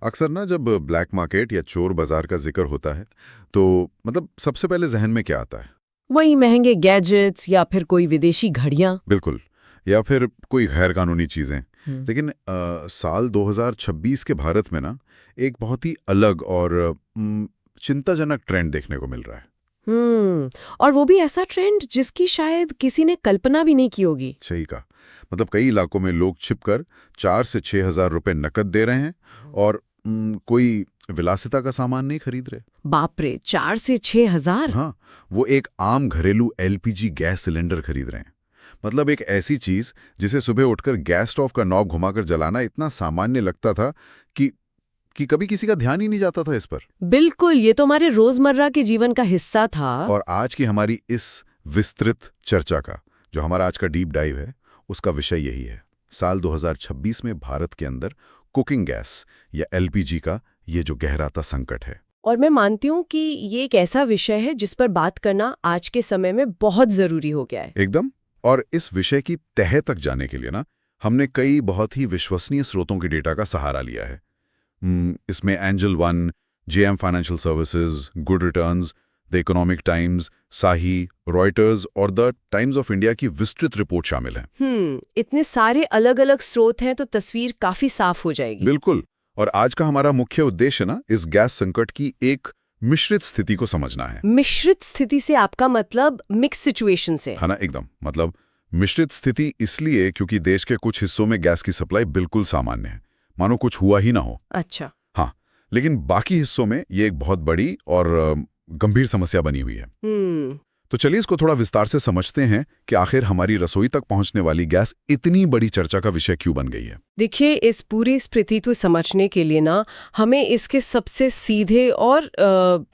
अक्सर ना जब ब्लैक मार्केट या चोर बाजार का जिक्र होता है तो मतलब सबसे पहले जहन में क्या आता है? वही महंगे गैजेट्स या फिर कोई विदेशी घड़ियां। बिल्कुल। या फिर कोई गैर कानूनी चीजें। हम्म। लेकिन साल 2026 के भारत में ना एक बहुत ही अलग और चिंताजनक ट्रेंड देखने को मिल रहा है। और वो भी ऐसा ट्रेंड जिसकी शायद किसी ने कल्पना भी नहीं की होगी। सही कहा। मतलब कई इलाकों में लोग छिपकर 4 से 6 हजार रुपए नकद दे रहे हैं और कोई विलासिता का सामान नहीं खरीद रहे। बाप रे, 4 से 6 हजार। हाँ, वो एक आम घरेलू एलपीजी गैस सिलेंडर खरीद रहे हैं। मतलब एक ऐसी चीज जिसे सुबह उठकर गैस स्टोव का नॉब घुमाकर जलाना इतना सामान्य लगता था कि कभी किसी का ध्यान ही नहीं जाता था इस पर। बिल्कुल, ये तो हमारे रोजमर्रा के जीवन का हिस्सा था। और आज की हमारी इस विस्तृत चर्चा का, जो हमारा आज का डीप डाइव है, उसका विषय यही है। साल 2026 में भारत के अंदर कुकिंग गैस या एलपीजी का ये जो गहराता संकट है। और मैं मानती हूँ कि ये एक ऐसा विषय है जिस पर बात करना आज के समय में बहुत जरूरी हो गया है। एकदम। और इस विषय की तह तक जाने के लिए ना हमने कई बहुत ही विश्वसनीय स्रोतों के डेटा का सहारा लिया है। इसमें Angel One, JM Financial Services, Good Returns, the Economic Times, साही, रॉयटर्स और द टाइम्स ऑफ इंडिया की विस्तृत रिपोर्ट शामिल है। इतने सारे अलग अलग स्रोत हैं तो तस्वीर काफी साफ हो जाएगी। बिल्कुल। और आज का हमारा मुख्य उद्देश्य ना इस गैस संकट की एक मिश्रित स्थिति को समझना है। मिश्रित स्थिति से आपका मतलब मिक्स सिचुएशन से? है ना, एकदम। मतलब मिश्रित स्थिति इसलिए क्योंकि देश के कुछ हिस्सों में गैस की सप्लाई बिल्कुल सामान्य है, मानो कुछ हुआ ही ना हो। अच्छा। हाँ, लेकिन बाकी हिस्सों में ये एक बहुत बड़ी और गंभीर समस्या बनी हुई है। तो चलिए इसको थोड़ा विस्तार से समझते हैं कि आखिर हमारी रसोई तक पहुंचने वाली गैस इतनी बड़ी चर्चा का विषय क्यों बन गई है। देखिए, इस पूरी स्थिति को समझने के लिए ना हमें इसके सबसे सीधे और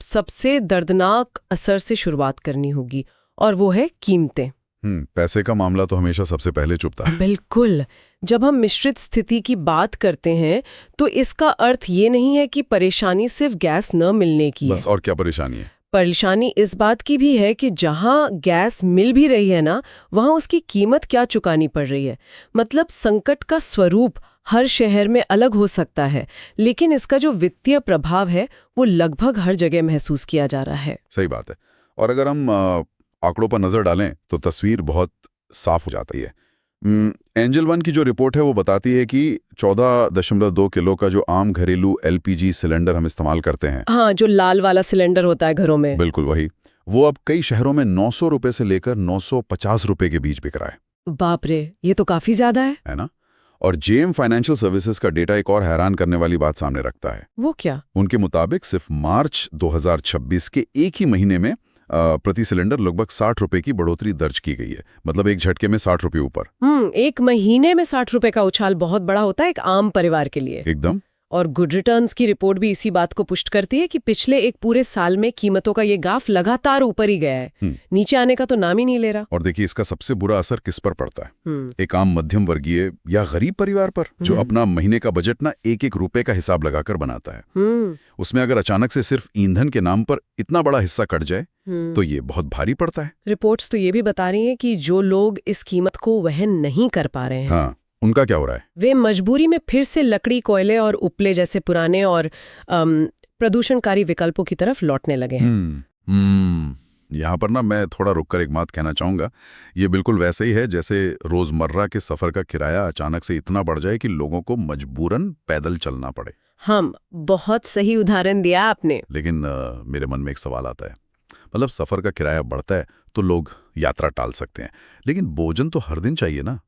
सबसे दर्दनाक असर से शुरुआत करनी होगी, और वो है कीमतें। पैसे का मामला तो हमेशा सबसे पहले चुभता है। बिल्कुल। जब हम मिश्रित स्थिति की बात करते हैं तो इसका अर्थ ये नहीं है कि परेशानी सिर्फ गैस न मिलने की बस, है। और क्या परेशानी है? परेशानी इस बात की भी है कि जहां गैस मिल भी रही है ना, वहां उसकी कीमत क्या चुकानी पड़ रही है। मतलब संकट का स्वरूप हर शहर में अलग हो सकता है, लेकिन इसका जो वित्तीय प्रभाव है वो लगभग हर जगह महसूस किया जा रहा है। सही बात है। और अगर हम आंकड़ों पर नजर डालें तो तस्वीर बहुत साफ हो जाती है। एंजल वन की जो रिपोर्ट है वो बताती है कि 14.2 किलो का जो आम घरेलू एलपीजी सिलेंडर हम इस्तेमाल करते हैं, हाँ, जो लाल वाला सिलेंडर होता है घरों में। बिल्कुल वही, वो अब कई शहरों में 900 रुपए से लेकर 950 रुपए के बीच बिक रहा है। बाप रे, ये तो काफी ज्यादा है ना? और जेएम फाइनेंशियल सर्विसेज का डेटा एक और हैरान करने वाली बात सामने रखता है। वो क्या? उनके मुताबिक सिर्फ मार्च 2026 के एक ही महीने में प्रति सिलेंडर लगभग 60 रुपए की बढ़ोतरी दर्ज की गई है। मतलब एक झटके में 60 रुपए ऊपर। एक महीने में 60 रुपए का उछाल बहुत बड़ा होता है एक आम परिवार के लिए। एकदम। और गुड रिटर्न्स की रिपोर्ट भी इसी बात को पुष्ट करती है कि पिछले एक पूरे साल में कीमतों का ये ग्राफ लगातार ऊपर ही गया है, नीचे आने का तो नाम ही नहीं ले रहा। और देखिए इसका सबसे बुरा असर किस पर पड़ता है? एक आम मध्यम वर्गीय या गरीब परिवार पर, जो अपना महीने का बजट ना एक एक रुपए का हिसाब लगाकर बनाता है। उसमें अगर अचानक से सिर्फ ईंधन के नाम पर इतना बड़ा हिस्सा कट जाए तो ये बहुत भारी पड़ता है। रिपोर्ट्स तो ये भी बता रही हैं कि जो लोग इस कीमत को वहन नहीं कर पा रहे हैं, हाँ, उनका क्या हो रहा है? वे मजबूरी में फिर से लकड़ी, कोयले और उपले जैसे पुराने और प्रदूषणकारी विकल्पों की तरफ लौटने लगे हैं। यहाँ पर ना मैं थोड़ा रुककर एक बात कहना चाहूंगा। ये बिल्कुल वैसे ही है जैसे रोजमर्रा के सफर का किराया अचानक से इतना बढ़ जाए कि लोगों को मजबूरन पैदल चलना पड़े। हम बहुत सही उदाहरण दिया आपने। लेकिन मेरे मन में एक सवाल आता है। मतलब सफर का किराया बढ़ता है तो लोग यात्रा टाल सकते हैं, लेकिन भोजन तो हर दिन चाहिए ना।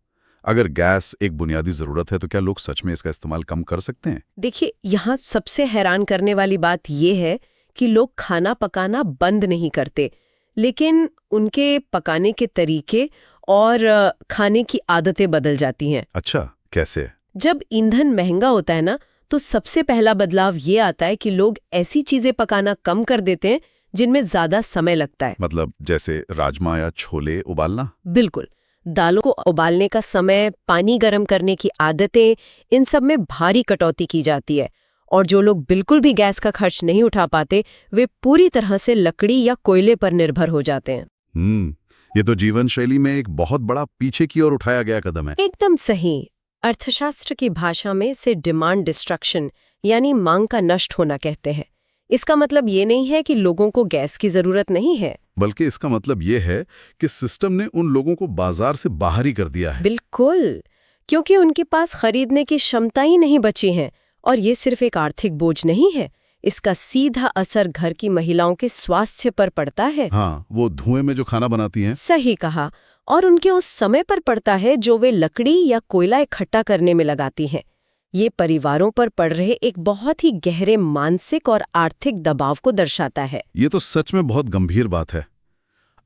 अगर गैस एक बुनियादी जरूरत है तो क्या लोग सच में इसका इस्तेमाल कम कर सकते हैं? देखिए, यहाँ सबसे हैरान करने वाली बात यह है कि लोग खाना पकाना बंद नहीं करते, लेकिन उनके पकाने के तरीके और खाने की आदतें बदल जाती हैं। अच्छा, कैसे? जब ईंधन महंगा होता है ना, तो सबसे पहला बदलाव ये आता है कि लोग ऐसी चीजें पकाना कम कर देते हैं जिनमें ज्यादा समय लगता है। मतलब जैसे राजमा या छोले उबालना? बिल्कुल। दालों को उबालने का समय, पानी गर्म करने की आदतें, इन सब में भारी कटौती की जाती है। और जो लोग बिल्कुल भी गैस का खर्च नहीं उठा पाते, वे पूरी तरह से लकड़ी या कोयले पर निर्भर हो जाते हैं। ये तो जीवन शैली में एक बहुत बड़ा पीछे की ओर उठाया गया कदम है। एकदम सही। अर्थशास्त्र की भाषा में इसे डिमांड डिस्ट्रक्शन यानी मांग का नष्ट होना कहते हैं। इसका मतलब ये नहीं है कि लोगों को गैस की जरूरत नहीं है। बल्कि इसका मतलब ये है कि सिस्टम ने उन लोगों को बाजार से बाहर ही कर दिया है। बिल्कुल, क्योंकि उनके पास खरीदने की क्षमता ही नहीं बची है। और ये सिर्फ एक आर्थिक बोझ नहीं है, इसका सीधा असर घर की महिलाओं के स्वास्थ्य पर पड़ता है। हाँ, वो धुएं में जो खाना बनाती हैं। सही कहा। और उनके उस समय पर पड़ता है जो वे लकड़ी या कोयला इकट्ठा करने में लगाती हैं। ये परिवारों पर पड़ रहे एक बहुत ही गहरे मानसिक और आर्थिक दबाव को दर्शाता है। ये तो सच में बहुत गंभीर बात है।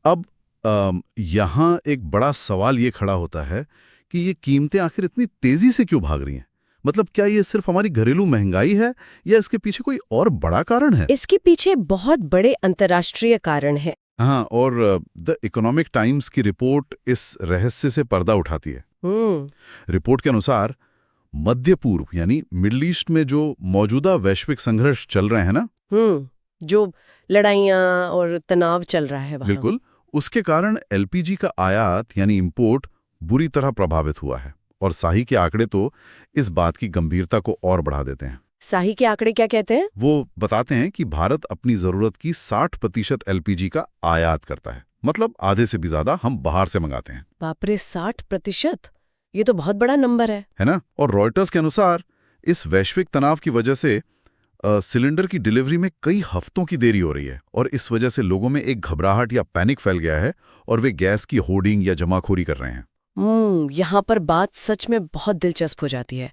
अब यहाँ एक बड़ा सवाल ये खड़ा होता है कि ये कीमतें आखिर इतनी तेजी से क्यों भाग रही हैं? मतलब क्या ये सिर्फ हमारी घरेलू महंगाई है या इसके पीछे कोई और बड़ा कारण है? इसके पीछे बहुत बड़े अंतर्राष्ट्रीय कारण हैं। हाँ, और द इकोनॉमिक टाइम्स की रिपोर्ट इस रहस्य से पर्दा उठाती है। रिपोर्ट के अनुसार मध्य पूर्व यानी मिडल ईस्ट में जो मौजूदा वैश्विक संघर्ष चल रहे हैं ना, जो लड़ाइयाँ और तनाव चल रहा है वहाँ। बिल्कुल, उसके कारण एलपीजी का आयात यानी इंपोर्ट बुरी तरह प्रभावित हुआ है। और साही के आंकड़े तो इस बात की गंभीरता को और बढ़ा देते हैं। साही के आंकड़े क्या कहते हैं? वो बताते हैं कि भारत अपनी जरूरत की 60% एलपीजी का आयात करता है। मतलब आधे से भी ज्यादा हम बाहर से मंगाते हैं। बाप रे, 60%? ये तो बहुत बड़ा नंबर है ना? और रॉयटर्स के अनुसार इस वैश्विक तनाव की वजह से सिलेंडर की डिलीवरी में कई हफ्तों की देरी हो रही है। और इस वजह से लोगों में एक घबराहट या पैनिक फैल गया है और वे गैस की होर्डिंग या जमाखोरी कर रहे हैं। यहाँ पर बात सच में बहुत दिलचस्प हो जाती है।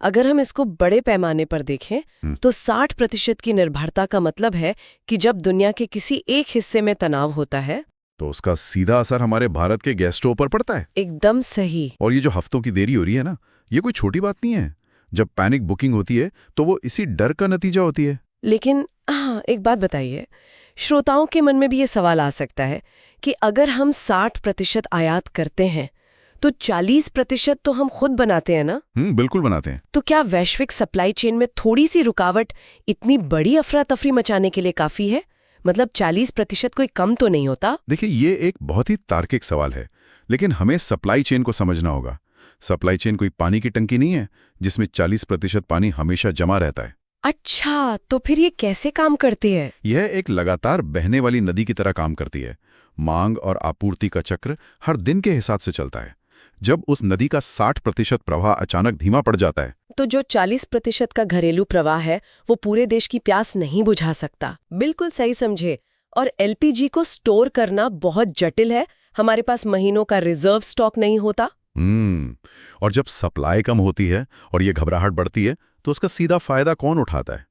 अगर हम इसको बड़े पैमाने पर देखें तो 60% की निर्भरता का मतलब है कि जब दुनिया के किसी एक हिस्से में तनाव होता है तो उसका सीधा असर हमारे भारत के गैस स्टोव पर पड़ता है। एकदम सही। और ये जो हफ्तों की देरी हो रही है ना, ये कोई छोटी बात नहीं है। जब पैनिक बुकिंग होती है तो वो इसी डर का नतीजा होती है। लेकिन एक बात बताइए, श्रोताओं के मन में भी ये सवाल आ सकता है कि अगर हम 60% आयात करते हैं तो 40% तो हम खुद बनाते हैं ना? बिल्कुल बनाते हैं। तो क्या वैश्विक सप्लाई चेन में थोड़ी सी रुकावट इतनी बड़ी अफरा तफरी मचाने के लिए काफी है? मतलब 40% कोई कम तो नहीं होता? देखिए, ये एक बहुत ही तार्किक सवाल है, लेकिन हमें सप्लाई चेन को समझना होगा। सप्लाई चेन कोई पानी की टंकी नहीं है जिसमें 40% पानी हमेशा जमा रहता है। अच्छा, तो फिर ये कैसे काम करती है? यह एक लगातार बहने वाली नदी की तरह काम करती है। मांग और आपूर्ति का चक्र हर दिन के हिसाब से चलता है। जब उस नदी का 60% प्रवाह अचानक धीमा पड़ जाता है तो जो 40% का घरेलू प्रवाह है वो पूरे देश की प्यास नहीं बुझा सकता। बिल्कुल सही समझे। और एलपीजी को स्टोर करना बहुत जटिल है। हमारे पास महीनों का रिजर्व स्टॉक नहीं होता। और जब सप्लाई कम होती है और ये घबराहट बढ़ती है तो उसका सीधा फायदा कौन उठाता है?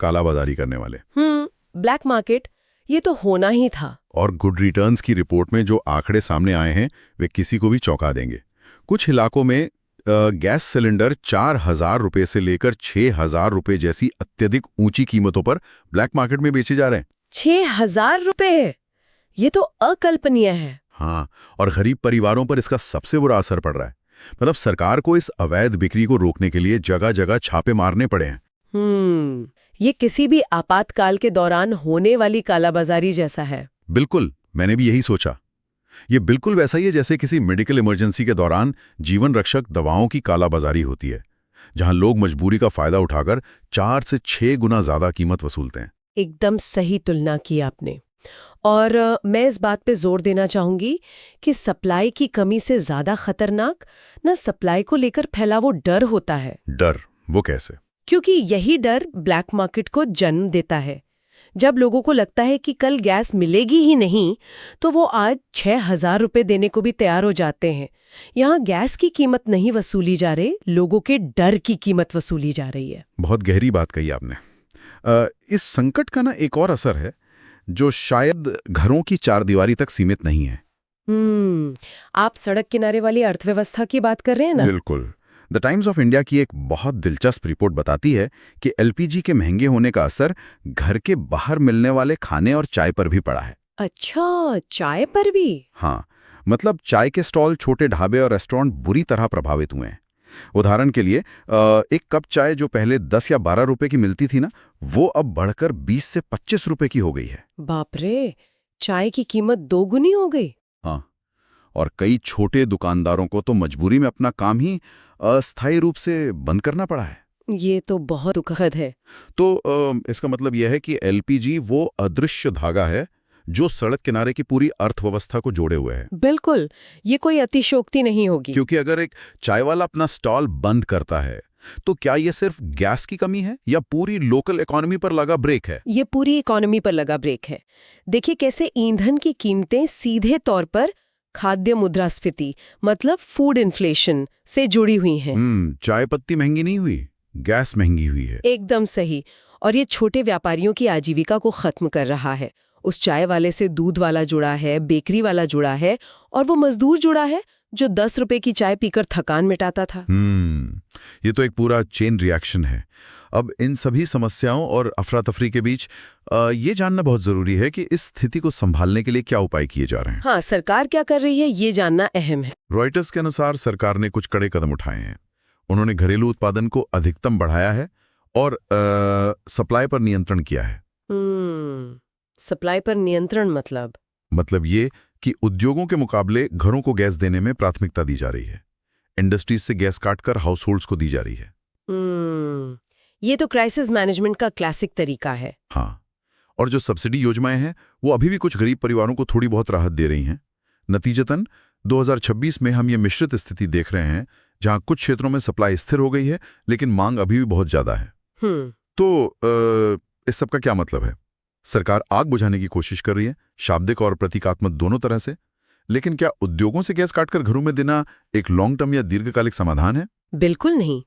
कालाबाजारी करने वाले। Black market. ये तो होना ही था। और गुड रिटर्न्स की रिपोर्ट में जो आंकड़े सामने आए हैं वे किसी को भी चौंका देंगे। कुछ इलाकों में गैस सिलेंडर 4,000 रुपए से लेकर 6,000 रुपए जैसी अत्यधिक ऊंची कीमतों पर ब्लैक मार्केट में बेचे जा रहे हैं। 6,000 रुपए? ये तो अकल्पनीय है। हाँ, और गरीब परिवारों पर इसका सबसे बुरा असर पड़ रहा है। मतलब सरकार को इस अवैध बिक्री को रोकने के लिए जगह जगह छापे मारने पड़े हैं। ये किसी भी आपातकाल के दौरान होने वाली कालाबाजारी जैसा है। बिल्कुल, मैंने भी यही सोचा। ये बिल्कुल वैसा ही है जैसे किसी मेडिकल इमरजेंसी के दौरान जीवन रक्षक दवाओं की कालाबाजारी होती है, जहां लोग मजबूरी का फायदा उठाकर 4 से 6 गुना ज्यादा कीमत वसूलते हैं। एकदम सही तुलना की आपने। और मैं इस बात पे जोर देना चाहूंगी कि सप्लाई की कमी से ज्यादा खतरनाक ना सप्लाई को लेकर फैला वो डर होता है। डर? वो कैसे? क्योंकि यही डर ब्लैक मार्केट को जन्म देता है। जब लोगों को लगता है कि कल गैस मिलेगी ही नहीं तो वो आज 6,000 रुपए देने को भी तैयार हो जाते हैं। यहाँ गैस की कीमत नहीं वसूली जा रही, लोगों के डर की कीमत वसूली जा रही है। बहुत गहरी बात कही आपने। इस संकट का ना एक और असर है जो शायद घरों की चारदीवारी तक सीमित नहीं है। आप सड़क किनारे वाली अर्थव्यवस्था की बात कर रहे हैं ना? बिल्कुल। द टाइम्स ऑफ इंडिया की एक बहुत दिलचस्प रिपोर्ट बताती है कि एलपीजी के महंगे होने का असर घर के बाहर मिलने वाले खाने और चाय पर भी पड़ा है। अच्छा, चाय पर भी? हाँ, मतलब चाय के स्टॉल, छोटे ढाबे और रेस्टोरेंट बुरी तरह प्रभावित हुए हैं। उदाहरण के लिए एक कप चाय जो पहले 10 या 12 रुपए की मिलती थी ना, वो अब बढ़कर 20 से 25 रुपए की हो गई है। बाप रे, चाय की कीमत 2 गुनी हो गई। हाँ, और कई छोटे दुकानदारों को तो मजबूरी में अपना काम ही अस्थायी रूप से बंद करना पड़ा है। ये तो बहुत दुखद है। तो इसका मतलब यह है कि एलपीजी वो अदृश्य धागा है जो सड़क किनारे की पूरी अर्थव्यवस्था को जोड़े हुए है। बिल्कुल, ये कोई अतिशयोक्ति नहीं होगी। क्योंकि अगर एक चाय वाला अपना स्टॉल बंद करता है तो क्या ये सिर्फ गैस की कमी है या पूरी लोकल इकोनॉमी पर लगा ब्रेक है? ये पूरी इकोनॉमी पर लगा ब्रेक है। देखिए कैसे ईंधन की कीमतें सीधे तौर पर खाद्य मुद्रास्फीति मतलब फूड इन्फ्लेशन से जुड़ी हुई हैं। चाय पत्ती महंगी नहीं हुई, गैस महंगी हुई है। एकदम सही। और ये छोटे व्यापारियों की आजीविका को खत्म कर रहा है। उस चाय वाले से दूध वाला जुड़ा है, बेकरी वाला जुड़ा है और वो मजदूर जुड़ा है जो 10 रुपए की चाय पीकर थकान मिटाता था। ये तो एक पूरा चेन रिएक्शन है। अब इन सभी समस्याओं और अफरा तफरी के बीच ये जानना बहुत जरूरी है कि इस स्थिति को संभालने के लिए क्या उपाय किए जा रहे हैं। हाँ, सरकार क्या कर रही है ये जानना अहम है। रॉयटर्स के अनुसार सरकार ने कुछ कड़े कदम उठाए हैं। उन्होंने घरेलू उत्पादन को अधिकतम बढ़ाया है और सप्लाई पर नियंत्रण किया है। सप्लाई पर नियंत्रण मतलब ये कि उद्योगों के मुकाबले घरों को गैस देने में प्राथमिकता दी जा रही है। इंडस्ट्रीज से गैस काटकर हाउस होल्ड्स को दी जा रही है। ये तो क्राइसिस मैनेजमेंट का क्लासिक तरीका है। हाँ, और जो सब्सिडी योजनाएं हैं वो अभी भी कुछ गरीब परिवारों को थोड़ी बहुत राहत दे रही हैं। नतीजतन 2026 में हम ये मिश्रित स्थिति देख रहे हैं जहां कुछ क्षेत्रों में सप्लाई स्थिर हो गई है लेकिन मांग अभी भी बहुत ज्यादा है। तो इस सब का क्या मतलब है? सरकार आग बुझाने की कोशिश कर रही है, शाब्दिक और प्रतीकात्मक दोनों तरह से। लेकिन क्या उद्योगों से गैस काटकर घरों में देना एक लॉन्ग टर्म या दीर्घकालिक समाधान है? बिल्कुल नहीं।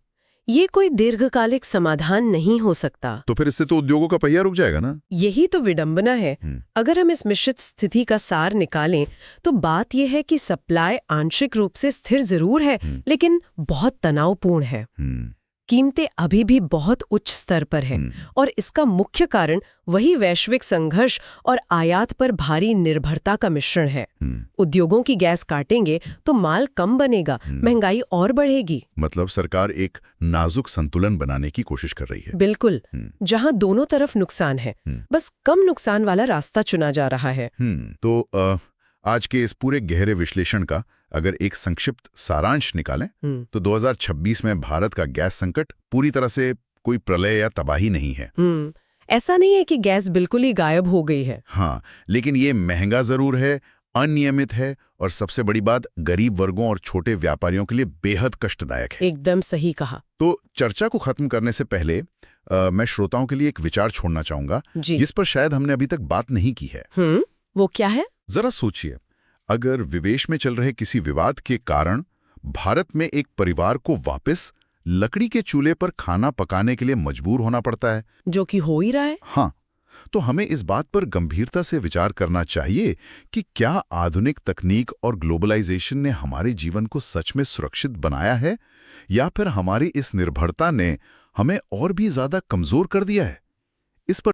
ये कोई दीर्घकालिक समाधान नहीं हो सकता। तो फिर इससे तो उद्योगों का पहिया रुक जाएगा ना? यही तो विडंबना है। अगर हम इस मिश्रित स्थिति का सार निकालें तो बात यह है कि सप्लाई आंशिक रूप से स्थिर जरूर है लेकिन बहुत तनावपूर्ण है। कीमतें अभी भी बहुत उच्च स्तर पर है और इसका मुख्य कारण वही वैश्विक संघर्ष और आयात पर भारी निर्भरता का मिश्रण है। उद्योगों की गैस काटेंगे तो माल कम बनेगा, महंगाई और बढ़ेगी। मतलब सरकार एक नाजुक संतुलन बनाने की कोशिश कर रही है। बिल्कुल, जहां दोनों तरफ नुकसान है, बस कम नुकसान वाला रास्ता चुना जा रहा है। तो आज के इस पूरे गहरे विश्लेषण का अगर एक संक्षिप्त सारांश निकालें तो 2026 में भारत का गैस संकट पूरी तरह से कोई प्रलय या तबाही नहीं है। ऐसा नहीं है कि गैस बिल्कुल ही गायब हो गई है। हाँ, लेकिन ये महंगा जरूर है, अनियमित है और सबसे बड़ी बात गरीब वर्गों और छोटे व्यापारियों के लिए बेहद कष्टदायक है। एकदम सही कहा। तो चर्चा को खत्म करने से पहले मैं श्रोताओं के लिए एक विचार छोड़ना चाहूंगा जिस पर शायद हमने अभी तक बात नहीं की है। वो क्या है? जरा सोचिए, अगर विदेश में चल रहे किसी विवाद के कारण भारत में एक परिवार को वापस लकड़ी के चूल्हे पर खाना पकाने के लिए मजबूर होना पड़ता है, जो कि हो ही रहा है। हाँ, तो हमें इस बात पर गंभीरता से विचार करना चाहिए कि क्या आधुनिक तकनीक और ग्लोबलाइजेशन ने हमारे जीवन को सच में सुरक्षित बनाया है या फिर हमारी इस निर्भरता ने हमें और भी ज्यादा कमजोर कर दिया है? इस पर